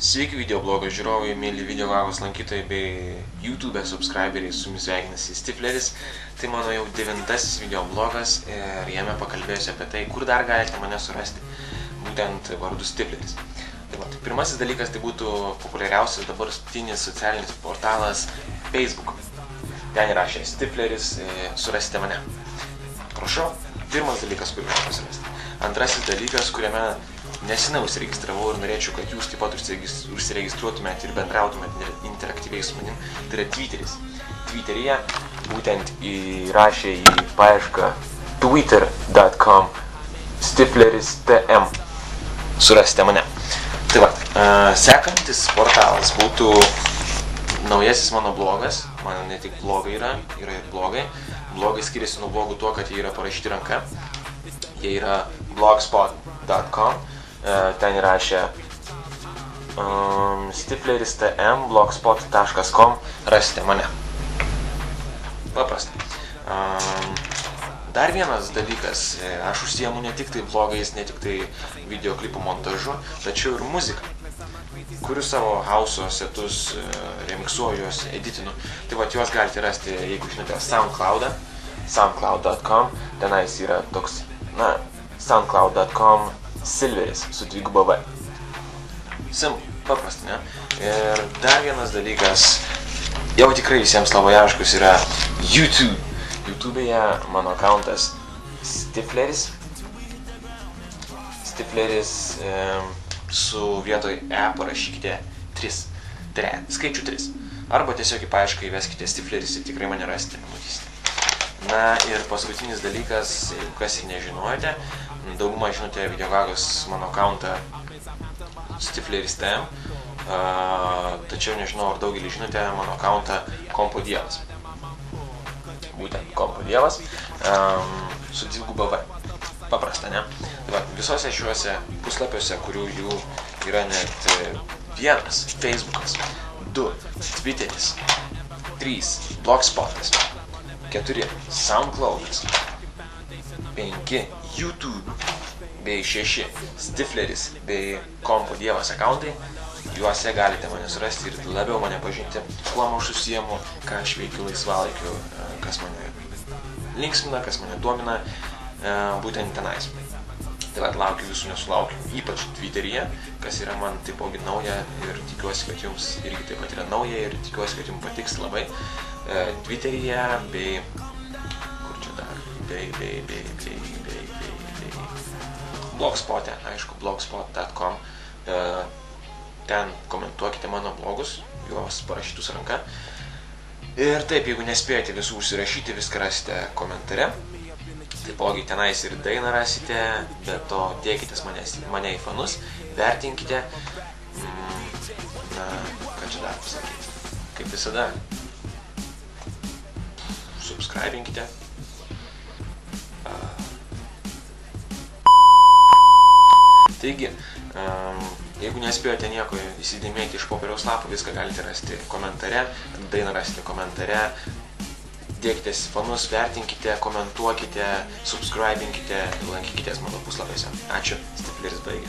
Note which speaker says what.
Speaker 1: Sveiki video blogo žiūrovai, mėly video vagos lankytojai bei YouTube subscriberiai, su jumis sveikinasi Stifleris. Tai mano jau 9 video blogas ir jame pakalbėsiu apie tai, kur dar galite mane surasti, būtent vardu Stifleris. Tai pirmasis dalykas tai būtų populiariausias dabartinis socialinis portalas Facebook. Ten įrašė Stifleris, surasite mane. Prašau, pirmas dalykas, kurį noriu pasirasti. Antrasis dalykas, kuriame nesenai užsiregistravau ir norėčiau, kad jūs taip pat užsiregistruotumėte ir bendrautumėte interaktyviai su manim, tai yra Twitteris. Twitteryje būtent įrašė į paiešką twitter.com stifleris.tm. Surasite mane. Tai va, sekantis portalas būtų naujasis mano blogas. Man ne tik blogai yra ir blogai. Blogai skiriasi nuo blogų tuo, kad jie yra parašyti ranka. Jie yra blogspot.com. Ten įrašė stifleris.tm, blogspot.com, rasite mane. Paprasta. Dar vienas dalykas, aš užsiemu ne tik tai blogais, ne tik tai videoklipų montažu, tačiau ir muziką. Kuriu savo house'o setus, remiksuoju juos, editinu. Tai va, juos galite rasti, jeigu žinote, SoundCloudą, soundcloud.com, tenais yra toks, soundcloud.com Silveris su 2V. Paprasta, ne? Ir dar vienas dalykas, jau tikrai visiems labai aiškus, yra YouTube. YouTube'e mano accountas Stifleris. Stifleris su vietoj E parašykite 3. Tai yra, skaičių 3. Arba tiesiog į paiešką įveskite Stifleris ir tikrai mane rasite, pamatysite. Na ir paskutinis dalykas, jeigu kas ir nežinojate, daugumą žinote videogagos mano accountą Stifleris.tm, tačiau nežinau, ar daugelį žinote mano accountą Kompo Dievas. Būtent Kompo Dievas su 2V. Paprasta, ne? Tai va, visose šiuose puslapiuose, kurių jų yra net 1 Facebookas, 2 Twitteris, 3 Blogspotas, 4 SoundCloudas, 5 YouTube bei 6 Stifleris bei Kompo Dievas accountai. Juose galite mane surasti ir labiau mane pažinti, kuo aš užsiemu, ką aš veikiu laisvalaikiu, kas mane linksmina, kas mane domina, būtent tenais. Tai va, laukiu visų nesulaukiu, ypač Twitteryje, kas yra man taipogi nauja ir tikiuosi, kad jums irgi taip pat yra nauja ir tikiuosi, kad jums patiks labai. Twitteryje bei kur čia dar, bei Blogspot'e, aišku, blogspot.com. Ten komentuokite mano blogus, juos parašytus ranka. Ir taip, jeigu nespėjote visų užsirašyti, viską rasite komentare. Taipogi tenais ir dainą rasite, bet to dėkitės mane į fanus, vertinkite. Na, ką čia dar pasakyti? Kaip visada, subscribinkite. Taigi, jeigu nespėjote nieko įsidėmėti iš popieriaus lapų, viską galite rasti komentare, dainą rasite komentare, dėkitės fanus, vertinkite, komentuokite, subscribinkite, lankykitės mano puslapiuose. Ačiū, Stifleris baigė.